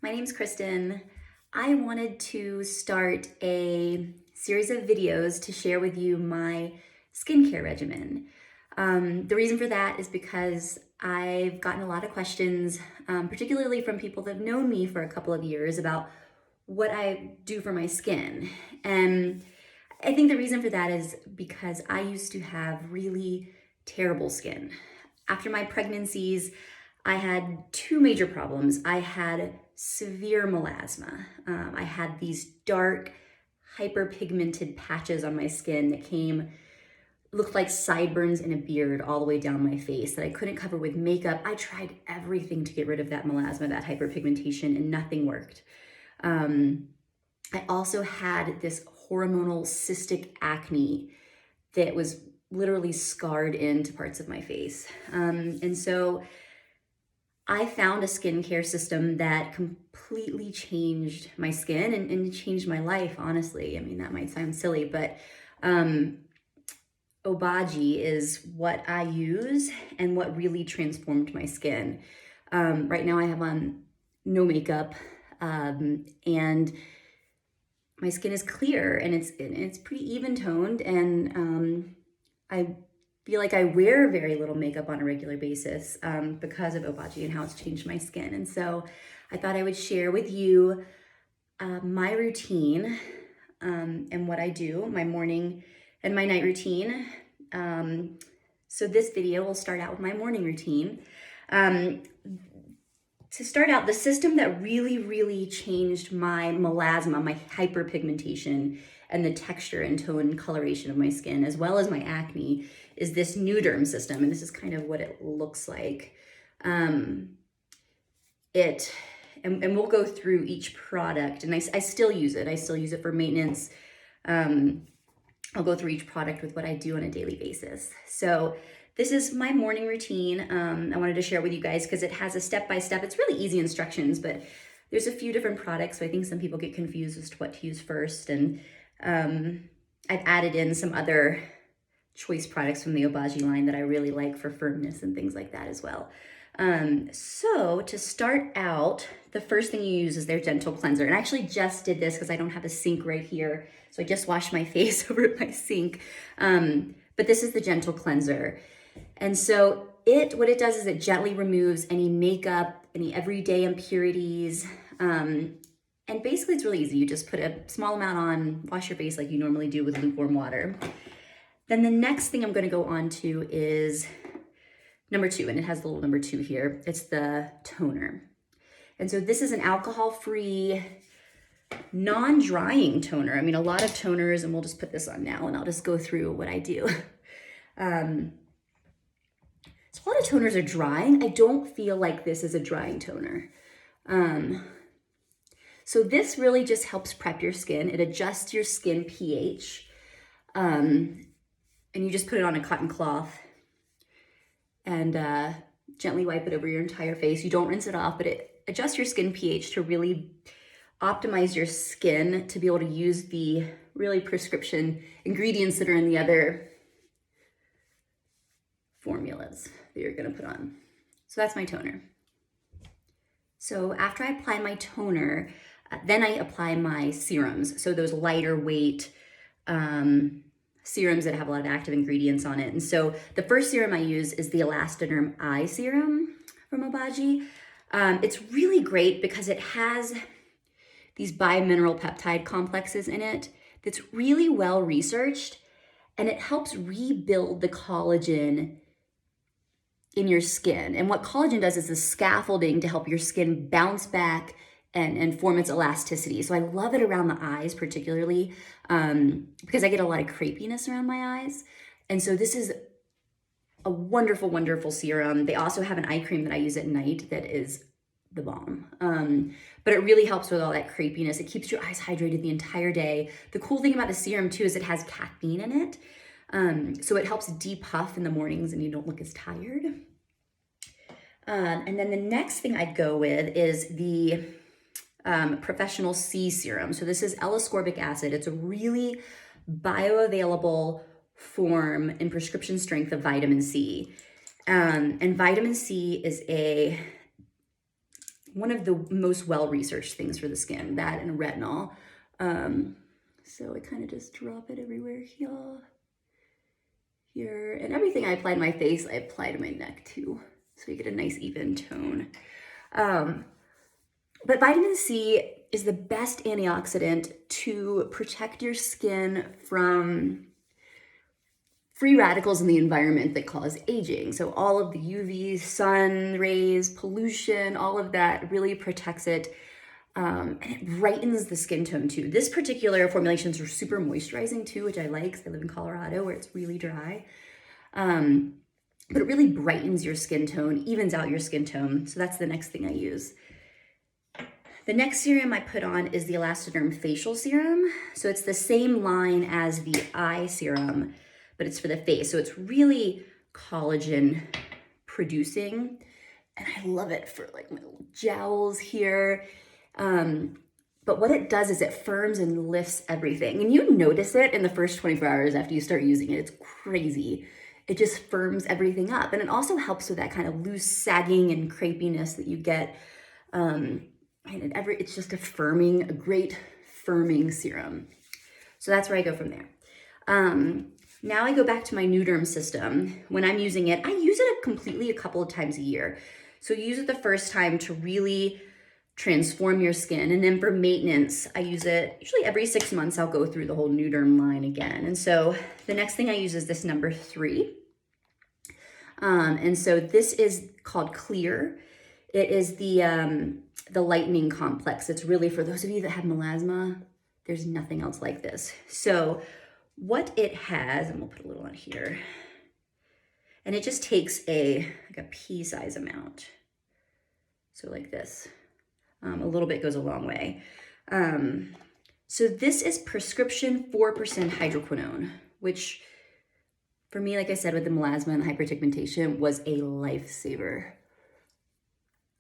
my name's Kristen. I wanted to start a series of videos to share with you my skincare regimen. The reason for that is because I've gotten a lot of questions, particularly from people that have known me for a couple of years about what I do for my skin. And I think the reason for that is because I used to have really terrible skin. After my pregnancies, I had two major problems. I had severe melasma. I had these dark, hyperpigmented patches on my skin that looked like sideburns and a beard all the way down my face that I couldn't cover with makeup. I tried everything to get rid of that melasma, that hyperpigmentation, and nothing worked. I also had this hormonal cystic acne that was literally scarred into parts of my face. And so I found a skincare system that completely changed my skin and changed my life, honestly. I mean, that might sound silly, but Obagi is what I use and what really transformed my skin. Right now I have on no makeup, and my skin is clear and it's pretty even toned, and I feel like I wear very little makeup on a regular basis because of Obagi and how it's changed my skin. And so I thought I would share with you my routine and what I do, my morning and my night routine. So this video will start out with my morning routine. To start out, the system that really changed my melasma, my hyperpigmentation, and the texture and tone and coloration of my skin, as well as my acne, is this Derm system. And this is kind of what it looks like. And we'll go through each product, and I still use it. I still use it for maintenance. I'll go through each product with what I do on a daily basis. So this is my morning routine. I wanted to share with you guys because it has a step-by-step. It's really easy instructions, but there's a few different products, so I think some people get confused as to what to use first. And I've added in some other choice products from the Obagi line that I really like for firmness and things like that as well. So to start out, the first thing you use is their gentle cleanser. And I actually just did this because I don't have a sink right here. So I just washed my face over at my sink. But this is the gentle cleanser. And so what it does is it gently removes any makeup, any everyday impurities. And basically it's really easy. You just put a small amount on, wash your face like you normally do with lukewarm water. Then the next thing I'm going to go on to is number 2, and it has the little number 2 here. It's the toner. And so this is an alcohol-free, non-drying toner. I mean, a lot of toners, and we'll just put this on now, and I'll just go through what I do. So a lot of toners are drying. I don't feel like this is a drying toner. So this really just helps prep your skin. It adjusts your skin pH. And you just put it on a cotton cloth and gently wipe it over your entire face. You don't rinse it off, but it adjusts your skin pH to really optimize your skin to be able to use the really prescription ingredients that are in the other formulas that you're gonna put on. So that's my toner. So after I apply my toner, then I apply my serums. So those lighter weight serums that have a lot of active ingredients on it. And so the first serum I use is the Elastoderm Eye Serum from Obagi. It's really great because it has these biomineral peptide complexes in it that's really well researched, and it helps rebuild the collagen in your skin. And what collagen does is the scaffolding to help your skin bounce back and form its elasticity. So I love it around the eyes particularly because I get a lot of crepiness around my eyes. And so this is a wonderful serum. They also have an eye cream that I use at night that is the bomb. But it really helps with all that crepiness. It keeps your eyes hydrated the entire day. The cool thing about the serum too is it has caffeine in it. So it helps depuff in the mornings and you don't look as tired. And then the next thing I'd go with is the Professional C serum. So this is L-ascorbic acid. It's a really bioavailable form in prescription strength of vitamin C. And vitamin C is one of the most well-researched things for the skin, that and retinol. So I kind of just drop it everywhere here, and everything I apply to my face, I apply to my neck too. So you get a nice even tone. But vitamin C is the best antioxidant to protect your skin from free radicals in the environment that cause aging. So all of the UV, sun rays, pollution, all of that really protects it. And it brightens the skin tone too. This particular formulations are super moisturizing too, which I like because I live in Colorado where it's really dry. But it really brightens your skin tone, evens out your skin tone. So that's the next thing I use. The next serum I put on is the Elastoderm Facial Serum. So it's the same line as the eye serum, but it's for the face. So it's really collagen producing. And I love it for like my little jowls here. But what it does is it firms and lifts everything. And you notice it in the first 24 hours after you start using it. It's crazy. It just firms everything up. And it also helps with that kind of loose sagging and crepiness that you get. And it's just a great firming serum. So that's where I go from there. Now I go back to my Nuderm system. When I'm using it, I use it completely a couple of times a year. So use it the first time to really transform your skin. And then for maintenance, I use it usually every 6 months. I'll go through the whole Nuderm line again. And so the next thing I use is this number 3. And so this is called Clear. It is the lightening complex. It's really for those of you that have melasma. There's nothing else like this. So what it has, and we'll put a little on here, and it just takes like a pea size amount. So like this. A little bit goes a long way. So this is prescription 4% hydroquinone, which for me, like I said, with the melasma and the hyperpigmentation was a lifesaver.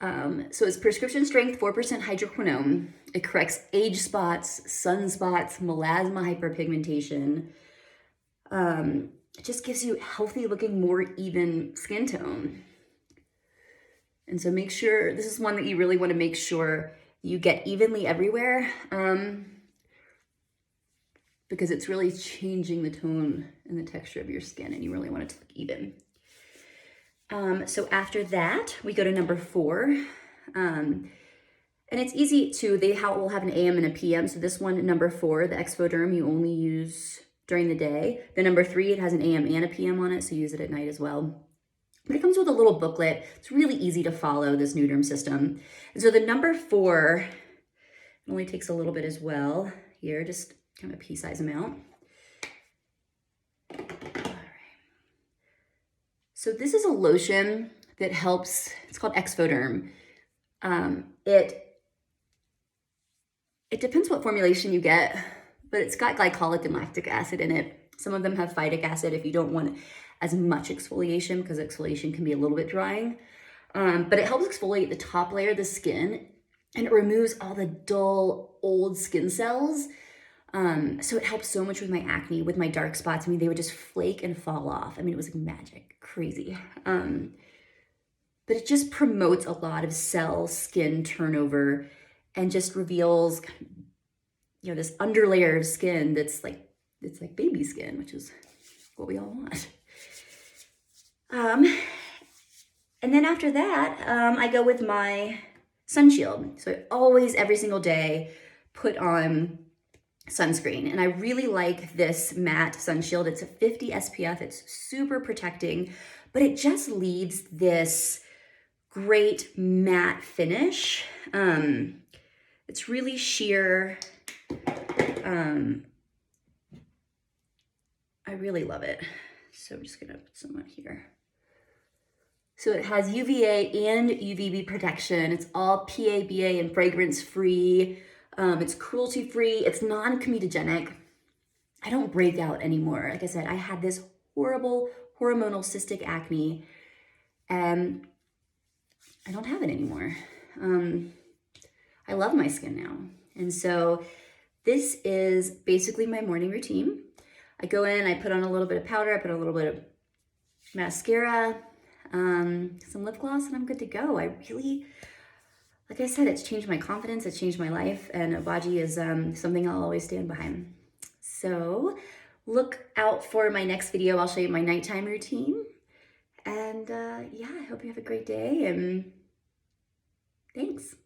So it's prescription strength 4% hydroquinone. It corrects age spots, sunspots, melasma, hyperpigmentation. It just gives you healthy looking, more even skin tone. And so make sure, this is one that you really want to make sure you get evenly everywhere, because it's really changing the tone and the texture of your skin, and you really want it to look even. So after that, we go to number 4. And it's easy to, will have an AM and a PM. So this one, number 4, the Exfoderm, you only use during the day. The number 3, it has an AM and a PM on it, so use it at night as well. But it comes with a little booklet. It's really easy to follow, this Nuderm system. And so the number 4, it only takes a little bit as well. Here, just kind of a pea size amount. All right. So this is a lotion that helps, it's called Exfoderm. It depends what formulation you get, but it's got glycolic and lactic acid in it. Some of them have phytic acid if you don't want as much exfoliation, because exfoliation can be a little bit drying. But it helps exfoliate the top layer of the skin, and it removes all the dull, old skin cells. So it helps so much with my acne, with my dark spots. I mean, they would just flake and fall off. I mean, it was like magic, crazy. But it just promotes a lot of cell skin turnover and just reveals, this underlayer of skin that's like, it's like baby skin, which is what we all want. And then after that, I go with my sun shield. So I always, every single day, put on sunscreen. And I really like this matte sun shield. It's a 50 SPF. It's super protecting, but it just leaves this great matte finish. It's really sheer. I really love it. So I'm just gonna put some on here. So it has UVA and UVB protection. It's all PA/BA and fragrance free. It's cruelty free. It's non-comedogenic. I don't break out anymore. Like I said, I had this horrible hormonal cystic acne, and I don't have it anymore. I love my skin now. And so this is basically my morning routine. I go in, I put on a little bit of powder, I put a little bit of mascara, some lip gloss, and I'm good to go. like I said, it's changed my confidence, it's changed my life, and Obagi is something I'll always stand behind. So look out for my next video. I'll show you my nighttime routine. And yeah, I hope you have a great day, and thanks.